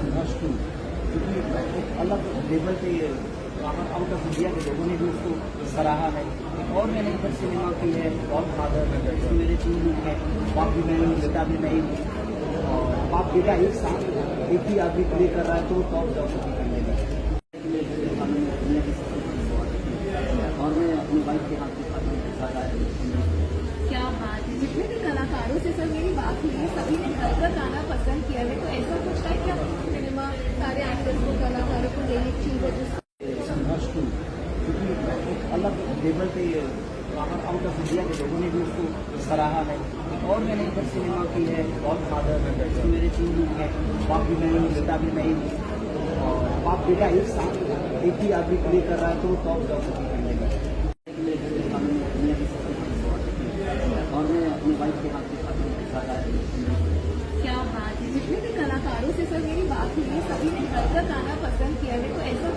संघर्ष टू, क्योंकि एक अलग लेवल पे आउट ऑफ इंडिया के लोगों ने भी उसको सराहा है। एक और मैंने इधर सिनेमा की है गॉडफादर, इसमें मेरे 3 लोग हैं, बाप भी मैं हूँ, बेटा भी मैं हूँ, और बाप बेटा एक साथ एक ही आदमी प्ले कर रहा है तो वो टॉप जॉब भी कर लेगा। और मैं अपनी वाइफ के हाथ के साथ आया। क्या बात है, जितने भी कलाकारों से सर मेरी बात हुई है सभी ने घर का गाना पसंद किया है, तो ऐसा कुछ है क्या सिनेमा सारे एक्टर्स को कलाकारों को लेने की चीज है जो संघर्ष टू, क्योंकि एक अलग लेवल पे आउट ऑफ इंडिया के लोगों ने भी उसको सराहा है। एक और मैंने इधर सिनेमा की है गॉडफादर, इसमें मेरे 3 लोग हैं, बाप भी मैं हूँ, बेटा भी मैं हूँ, और बाप बेटा एक साथ एक ही आदमी प्ले कर रहा है तो वो टॉप जॉब भी कर लेगा। और मैं अपनी वाइफ के हाथ के साथ आया। क्या बात है, जितने भी कलाकारों से सर मेरी बात हुई है सभी ने घर का गाना पसंद किया है, तो ऐसा